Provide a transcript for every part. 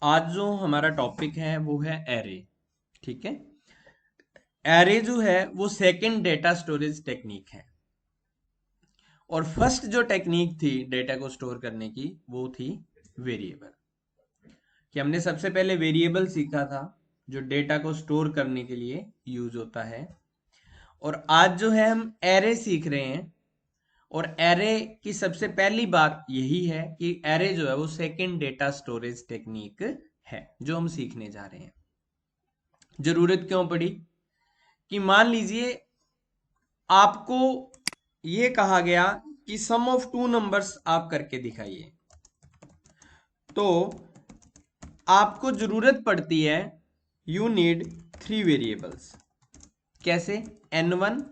आज जो हमारा टॉपिक है वो है एरे। ठीक है। एरे जो है वो सेकंड डेटा स्टोरेज टेक्निक है। और फर्स्ट जो टेक्निक थी डेटा को स्टोर करने की वो थी वेरिएबल। कि हमने सबसे पहले वेरिएबल सीखा था जो डेटा को स्टोर करने के लिए यूज होता है। और आज जो है हम एरे सीख रहे हैं। और एरे की सबसे पहली बात यही है कि एरे जो है वो सेकंड डेटा स्टोरेज टेक्निक है जो हम सीखने जा रहे हैं। जरूरत क्यों पड़ी? कि मान लीजिए आपको ये कहा गया कि सम ऑफ टू नंबर्स आप करके दिखाइए, तो आपको जरूरत पड़ती है, यू नीड थ्री वेरिएबल्स। कैसे? n1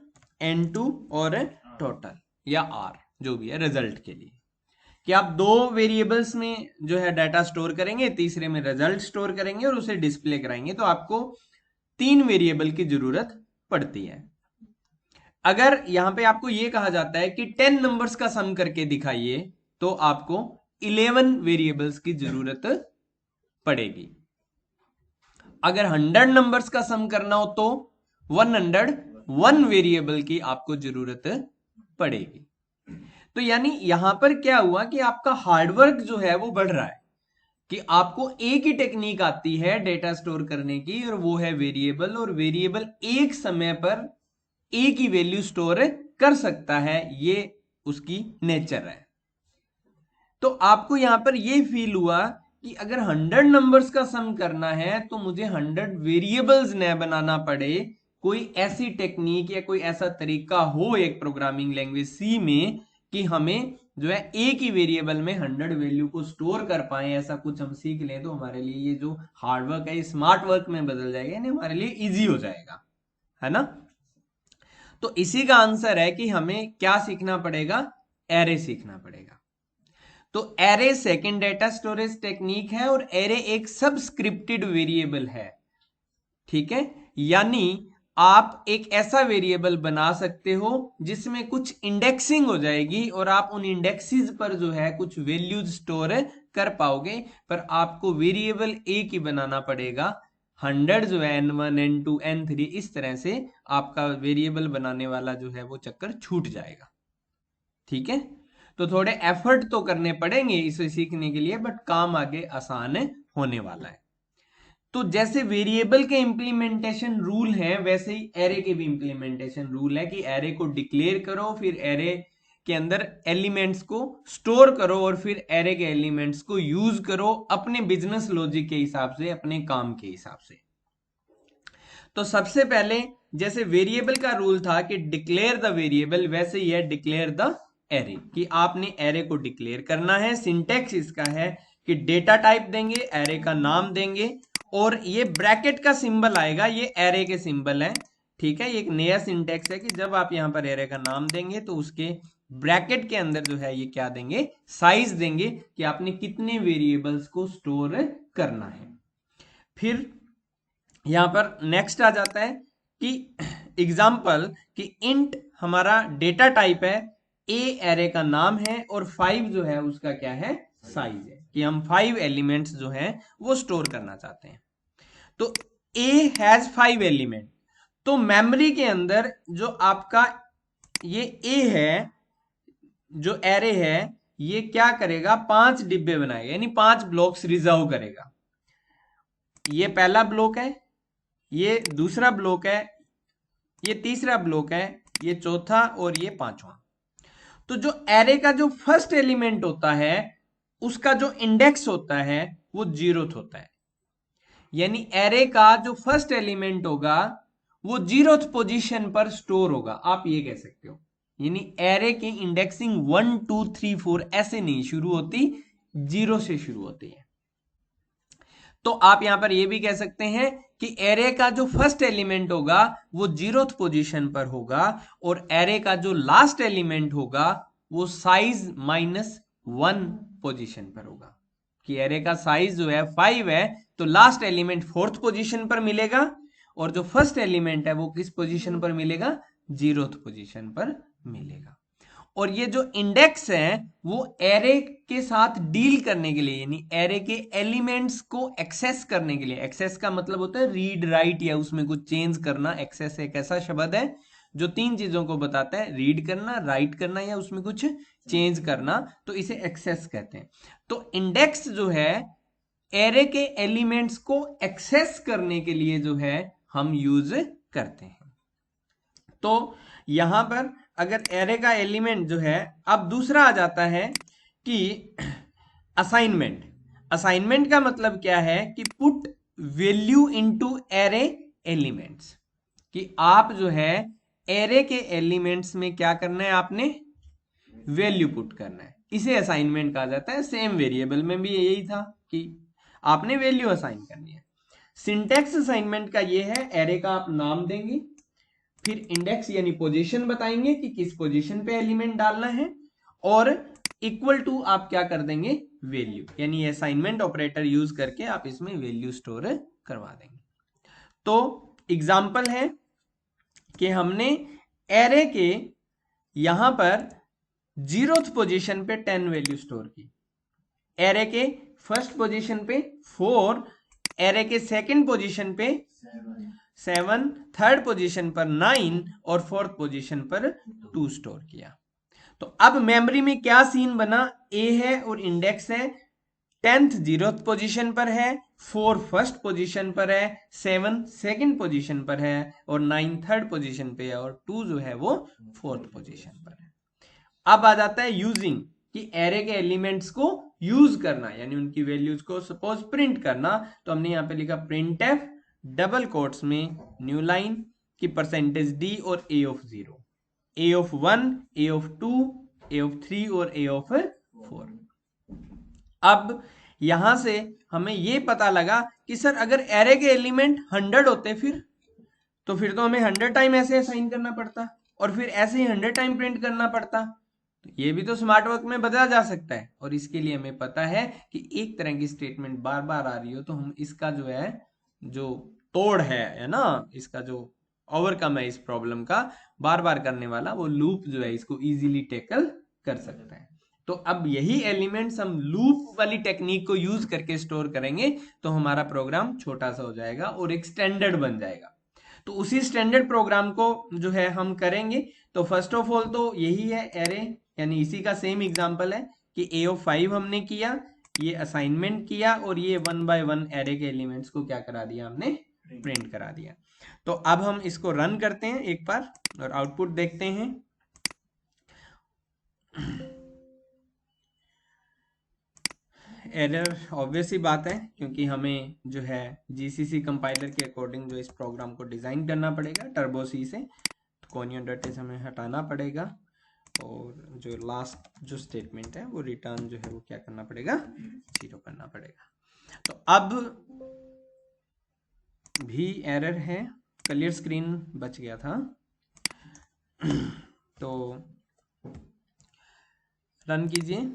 n2 और टोटल या r जो भी है रिजल्ट के लिए। कि आप दो वेरिएबल्स में जो है डाटा स्टोर करेंगे, तीसरे में रिजल्ट स्टोर करेंगे और उसे डिस्प्ले कराएंगे, तो आपको तीन वेरिएबल की जरूरत पड़ती है। अगर यहां पे आपको यह कहा जाता है कि 10 नंबर्स का सम करके दिखाइए, तो आपको 11 वेरिएबल्स की जरूरत पड़ेगी। अगर 100 नंबर्स का सम करना हो तो 101 वेरिएबल की आपको जरूरत पड़ेगी। तो यानी यहां पर क्या हुआ कि आपका हार्डवर्क जो है वो बढ़ रहा है कि आपको एक ही टेक्निक आती है डेटा स्टोर करने की, और वो है वेरिएबल। और वेरिएबल एक समय पर एक ही वैल्यू स्टोर कर सकता है, ये उसकी नेचर है। तो आपको यहां पर ये फील हुआ कि अगर 100 नंबर्स का सम करना है तो मुझे 100 वेरिएबल्स न बनाना पड़े। कोई ऐसी टेक्निक या कोई ऐसा तरीका हो एक प्रोग्रामिंग लैंग्वेज सी में कि हमें जो है एक ही वेरिएबल में 100 वैल्यू को स्टोर कर पाए। ऐसा कुछ हम सीख लें तो हमारे लिए ये जो हार्ड वर्क है स्मार्ट वर्क में बदल जाएगा, यानी हमारे लिए इजी हो जाएगा, है ना। तो इसी का आंसर है कि हमें क्या सीखना पड़ेगा? एरे सीखना पड़ेगा। तो array second data storage technique है और एरे एक सबस्क्रिप्टेड वेरिएबल है। ठीक है। यानी आप एक ऐसा वेरिएबल बना सकते हो जिसमें कुछ इंडेक्सिंग हो जाएगी और आप उन इंडेक्सेस पर जो है कुछ वैल्यूज स्टोर कर पाओगे। पर आपको वेरिएबल एक ही बनाना पड़ेगा। 100 जो है n1 n2 n3, इस तरह से आपका वेरिएबल बनाने वाला जो है वो चक्कर छूट जाएगा। ठीक है। तो थोड़े एफर्ट तो करने पड़ेंगे इसे सीखने के लिए, बट काम आगे आसान होने वाला है। तो जैसे वेरिएबल के इंप्लीमेंटेशन रूल हैं, वैसे ही एरे के भी इंप्लीमेंटेशन रूल है कि एरे को डिक्लेयर करो, फिर एरे के अंदर एलिमेंट्स को स्टोर करो और फिर एरे के एलिमेंट्स को यूज करो अपने बिजनेस लॉजिक के हिसाब से, अपने काम के हिसाब से। तो सबसे पहले जैसे वेरिएबल का रूल था कि डिक्लेयर द वेरिएबल, वैसे ही है डिक्लेयर द एरे, कि आपने एरे को डिक्लेयर करना है। सिंटेक्स इसका है कि डेटा टाइप देंगे, एरे का नाम देंगे, और ये ब्रैकेट का सिंबल आएगा, ये एरे के सिंबल है। ठीक है। ये एक नया सिंटेक्स है कि जब आप यहां पर एरे का नाम देंगे तो उसके ब्रैकेट के अंदर जो है ये क्या देंगे? साइज देंगे कि आपने कितने वेरिएबल्स को स्टोर करना है। फिर यहां पर नेक्स्ट आ जाता है कि एग्जाम्पल कि इंट हमारा डेटा टाइप है, ए एरे का नाम है, और 5 जो है उसका क्या है? साइज है, कि हम 5 एलिमेंट्स जो है वो स्टोर करना चाहते हैं। तो ए हैज 5 एलिमेंट, तो मेमोरी के अंदर जो आपका ये ए है, जो एरे है, ये क्या करेगा? 5 डिब्बे बनाएगा, यानी 5 ब्लॉक्स रिजर्व करेगा। ये पहला ब्लॉक है, ये दूसरा ब्लॉक है, ये तीसरा ब्लॉक है, ये चौथा, और ये पांचवा। तो जो एरे का जो फर्स्ट एलिमेंट होता है उसका जो इंडेक्स होता है वो 0th होता है। यानी एरे का जो फर्स्ट एलिमेंट होगा वो 0th पोजीशन पर स्टोर होगा, आप ये कह सकते हो। यानी एरे की इंडेक्सिंग 1 2 3 4 ऐसे नहीं शुरू होती, 0 से शुरू होती है। तो आप यहां पर यह भी कह सकते हैं कि एरे का जो फर्स्ट एलिमेंट होगा वो 0th पोजीशन पर होगा, और एरे का जो लास्ट एलिमेंट होगा वो साइज -1 पोजीशन पर होगा। कि एरे का साइज जो है 5 है, तो लास्ट एलिमेंट 4th पोजीशन पर मिलेगा, और जो फर्स्ट एलिमेंट है वो किस पोजीशन पर मिलेगा? 0th पोजीशन पर मिलेगा। और ये जो इंडेक्स है वो एरे के साथ डील करने के लिए, यानी एरे के एलिमेंट्स को एक्सेस करने के लिए, एक्सेस का मतलब होता है रीड राइट या उसमें कुछ चेंज करना। एक्सेस एक ऐसा शब्द है जो तीन चीजों को बताता है, रीड करना, राइट करना या उसमें कुछ चेंज करना, तो इसे एक्सेस कहते हैं। तो इंडेक्स जो है एरे के एलिमेंट्स को एक्सेस करने के लिए जो है हम यूज करते हैं। तो यहां पर अगर एरे का एलिमेंट जो है, अब दूसरा आ जाता है कि असाइनमेंट। असाइनमेंट का मतलब क्या है कि put value into array elements, कि आप जो है एरे के एलिमेंट्स में क्या करना है, आपने वैल्यू पुट करना है, इसे असाइनमेंट कहा जाता है। सेम वेरिएबल में भी यही था कि आपने वैल्यू असाइन करनी है। सिंटैक्स असाइनमेंट का ये है, एरे का आप नाम देंगे, फिर इंडेक्स यानी पोजीशन बताएंगे कि किस पोजीशन पे एलिमेंट डालना है, और इक्वल टू आप क्या कर देंगे, वैल्यू, यानी असाइनमेंट ऑपरेटर यूज करके आप इसमें वैल्यू स्टोर करवा देंगे। तो एग्जांपल है कि हमने एरे के यहां पर 0th पोजीशन पे 10 वैल्यू स्टोर की, एरे के फर्स्ट पोजीशन पे 4, एरे के सेकंड पोजीशन पे 7, थर्ड पोजीशन पर 9 और फोर्थ पोजीशन पर 2 स्टोर किया। तो अब मेमोरी में क्या सीन बना, ए है और इंडेक्स है, 10th 0th पोजीशन पर है, 4 फर्स्ट पोजीशन पर है, 7 सेकंड पोजीशन पर है और 9 थर्ड पोजीशन पे है और 2 जो है वो फोर्थ पोजीशन पर है। अब आ जाता है यूजिंग, कि एरे के एलिमेंट्स को यूज करना, यानी उनकी वैल्यूज को सपोज प्रिंट करना। तो हमने यहाँ पे लिखा printf डबल कोट्स में न्यू लाइन की परसेंटेज डी और A of 0, A of 1, A of 2, A of 3 और ए ऑफ 4। अब यहां से हमें यह पता लगा कि सर अगर एरे के एलिमेंट 100 होते फिर तो हमें 100 टाइम ऐसे असाइन करना पड़ता और फिर ऐसे ही 100 टाइम प्रिंट करना पड़ता। तो ये भी तो स्मार्ट वर्क में बदला जा सकता है, और इसके लिए हमें पता है कि एक तरह की स्टेटमेंट बार बार आ रही हो तो हम इसका जो है, जो तोड़ है ना, इसका जो ओवरकम है इस प्रॉब्लम का, बार बार करने वाला वो लूप जो है इसको इजीली टैकल कर सकता है। तो अब यही एलिमेंट्स हम लूप वाली टेक्निक को यूज करके स्टोर करेंगे तो हमारा प्रोग्राम छोटा सा हो जाएगा और एक स्टैंडर्ड बन जाएगा। तो उसी स्टैंडर्ड प्रोग्राम को जो है हम करेंगे। तो फर्स्ट ऑफ ऑल तो यही है एरे, यानी इसी का सेम एग्जांपल है कि ए ऑफ 5 हमने किया, ये असाइनमेंट किया और ये 1 बाय 1 एरे के एलिमेंट्स को क्या करा दिया, हमने प्रिंट करा दिया। तो अब हम इसको रन करते हैं एक बार और आउटपुट देखते हैं। एरर ऑब्वियस ही बात है, क्योंकि हमें जो है जीसीसी कंपाइलर के अकॉर्डिंग जो इस प्रोग्राम को डिजाइन करना पड़ेगा टर्बो सी से, तो कोनियन डॉट हमें हटाना पड़ेगा और जो लास्ट जो स्टेटमेंट है वो रिटर्न जो है वो क्या करना पड़ेगा, 0 करना पड़ेगा। तो अब भी एरर है, क्लियर स्क्रीन बच गया था। तो रन कीजिए।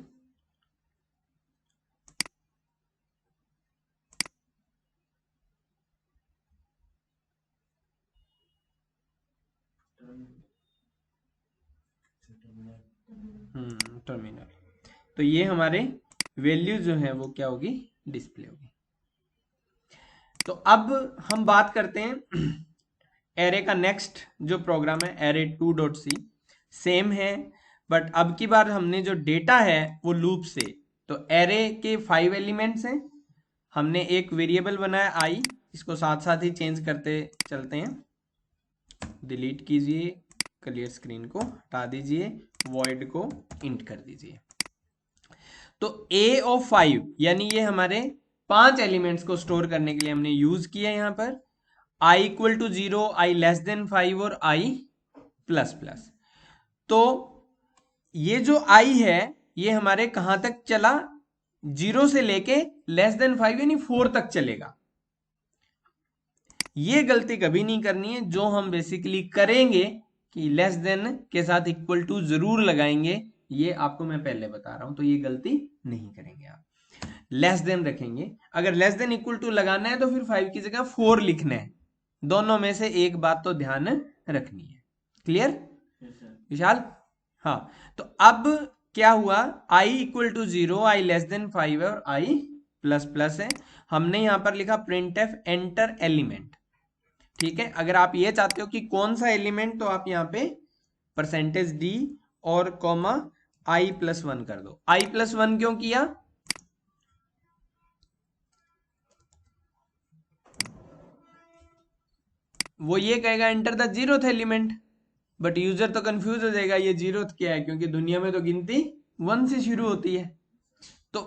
टर्मिनल। तो ये हमारे वैल्यू जो है वो क्या होगी, डिस्प्ले होगी। तो अब हम बात करते हैं एरे का नेक्स्ट जो प्रोग्राम है, एरे 2.c सेम है, बट अब की बार हमने जो डेटा है वो लूप से। तो एरे के 5 एलिमेंट्स हैं, हमने एक वेरिएबल बनाया आई, इसको साथ साथ ही चेंज करते चलते हैं। डिलीट कीजिए, क्लियर स्क्रीन को हटा दीजिए, वॉइड को इंट कर दीजिए। तो ए ऑफ 5 यानी ये हमारे 5 एलिमेंट्स को स्टोर करने के लिए हमने यूज किया यहां पर i equal to 0, i less than 5 और i प्लस प्लस। तो ये जो i है ये हमारे कहां तक चला, 0 से लेके लेस देन 5 यानी 4 तक चलेगा। ये गलती कभी नहीं करनी है, जो हम बेसिकली करेंगे कि लेस देन के साथ इक्वल टू जरूर लगाएंगे, ये आपको मैं पहले बता रहा हूं, तो ये गलती नहीं करेंगे आप, लेस देन रखेंगे। अगर लेस देन इक्वल टू लगाना है तो फिर 5 की जगह 4 लिखना है, दोनों में से एक बात तो ध्यान रखनी है। क्लियर विशाल? हाँ, तो अब क्या हुआ, i equal to 0, i less than 5 है और i प्लस प्लस है। हमने यहां पर लिखा प्रिंट एफ एंटर एलिमेंट। ठीक है, अगर आप ये चाहते हो कि कौन सा एलिमेंट, तो आप यहाँ पे परसेंटेज डी और कॉमा i प्लस 1 कर दो। i प्लस 1 क्यों किया, वो ये कहेगा enter the zeroth element, but user तो कंफ्यूज हो जाएगा ये जीरोथ क्या है, क्योंकि दुनिया में तो गिनती 1 से शुरू होती है। तो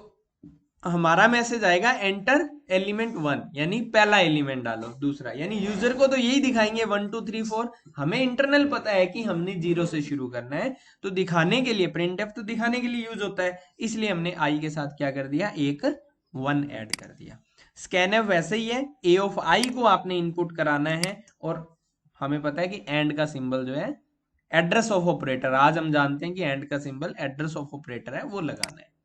हमारा मैसेज आएगा एंटर एलिमेंट 1, यानी पहला एलिमेंट डालो। दूसरा यानी यूजर को तो यही दिखाएंगे 1 2 3 4, हमें इंटरनल पता है कि हमने 0 से शुरू करना है, तो दिखाने के लिए प्रिंटफ तो दिखाने के लिए यूज होता है, इसलिए हमने आई के साथ क्या कर दिया, एक 1 ऐड कर दिया। स्कैनफ वैसे ही है, ए ऑफ आई को आपने इनपुट कराना है, और हमें पता है कि एंड का सिंबल जो है एड्रेस ऑफ ऑपरेटर, आज हम जानते हैं कि एंड का सिंबल एड्रेस ऑफ ऑपरेटर है, वो लगाना है।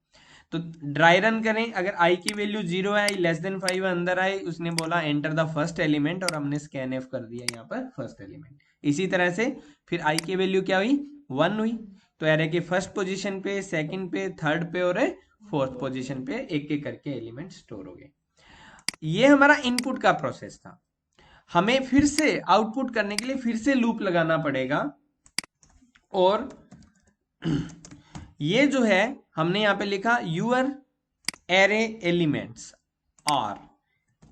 तो ड्राई रन करें, अगर आई की वैल्यू 0 है, लेस देन 5 अंदर आए, उसने बोला एंटर द फर्स्ट एलिमेंट, और हमने स्कैन एफ कर दिया यहाँ पर फर्स्ट एलिमेंट। इसी तरह से फिर आई की वैल्यू क्या हुई, 1 हुई, तो एरे के फर्स्ट पोजीशन पे, सेकंड पे, थर्ड पे और फोर्थ पोजीशन पे एक एक करके एलिमेंट स्टोर हो गए। ये हमारा इनपुट का प्रोसेस था। हमें फिर से आउटपुट करने के लिए फिर से लूप लगाना पड़ेगा, और ये जो है हमने यहां पे लिखा यूर एरे एलिमेंट्स आर,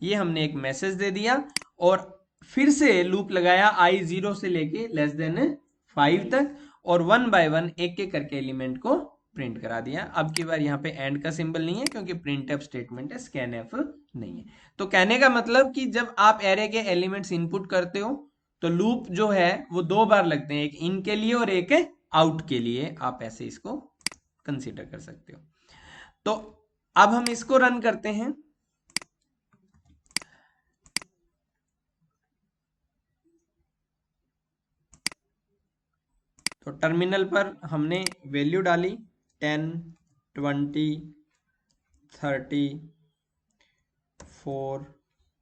ये हमने एक मैसेज दे दिया, और फिर से लूप लगाया i 0 से लेके लेस देन 5 तक, और 1 बाय 1 एक एक करके एलिमेंट को प्रिंट करा दिया। अब की बार यहाँ पे एंड का सिंबल नहीं है, क्योंकि प्रिंट एफ स्टेटमेंट है, स्कैन एफ नहीं है। तो कहने का मतलब कि जब आप एरे के एलिमेंट्स इनपुट करते हो, तो लूप जो है वो 2 बार लगते हैं, एक इन के लिए और एक आउट के लिए, आप ऐसे इसको कंसीडर कर सकते हो। तो अब हम इसको रन करते हैं, तो टर्मिनल पर हमने वैल्यू डाली 10 20 30 4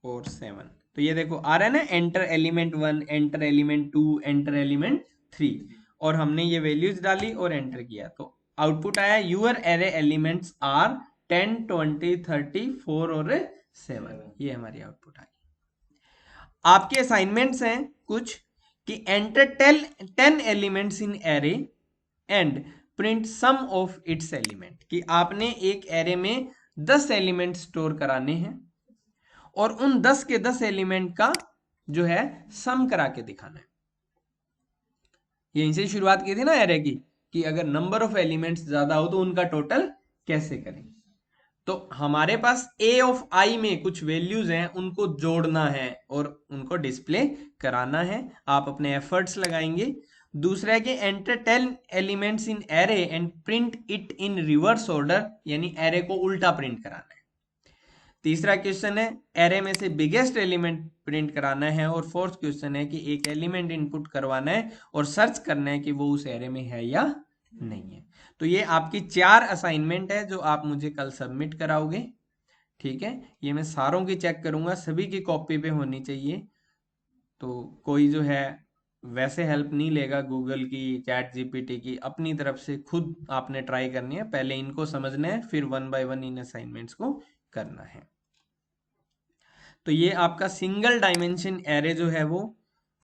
और 7, तो ये देखो आ रहा है ना, enter element 1, enter element 2, enter element 3, और हमने ये वैल्यूज डाली और एंटर किया, तो आउटपुट आया यूर एरे एलिमेंट्स आर 10 20 30 4 और 7, ये हमारी आउटपुट आई। आपके असाइनमेंट्स हैं कुछ, कि enter 10 elements in array and print sum of its element, कि आपने एक एरे में 10 एलिमेंट स्टोर कराने हैं, और उन 10 के 10 एलिमेंट का जो है सम करा के दिखाना है। यहीं से शुरुआत की थी ना एरे की, कि अगर नंबर ऑफ एलिमेंट्स ज्यादा हो तो उनका टोटल कैसे करें। तो हमारे पास ए ऑफ आई में कुछ वैल्यूज हैं, उनको जोड़ना है और उनको डिस्प्ले कराना है, आप अपने एफर्ट्स लगाएंगे। दूसरा है कि enter 10 elements in array and print it in reverse order, यानी एरे को उल्टा प्रिंट कराना है। तीसरा क्वेश्चन है एरे में से बिगेस्ट एलिमेंट प्रिंट कराना है, और फोर्थ क्वेश्चन है कि एक एलिमेंट इनपुट करवाना है और सर्च करना है कि वो उस एरे में है या नहीं है। तो ये आपकी 4 असाइनमेंट है जो आप मुझे कल सबमिट कराओगे। ठीक है, ये मैं सारों की चेक करूंगा, सभी की कॉपी पे होनी चाहिए, तो कोई जो है वैसे हेल्प नहीं लेगा गूगल की, चैट जीपीटी की, अपनी तरफ से खुद आपने ट्राई करनी है, पहले इनको समझना है, फिर 1 बाय 1 इन असाइनमेंट्स को करना है। तो ये आपका सिंगल डायमेंशन एरे जो है वो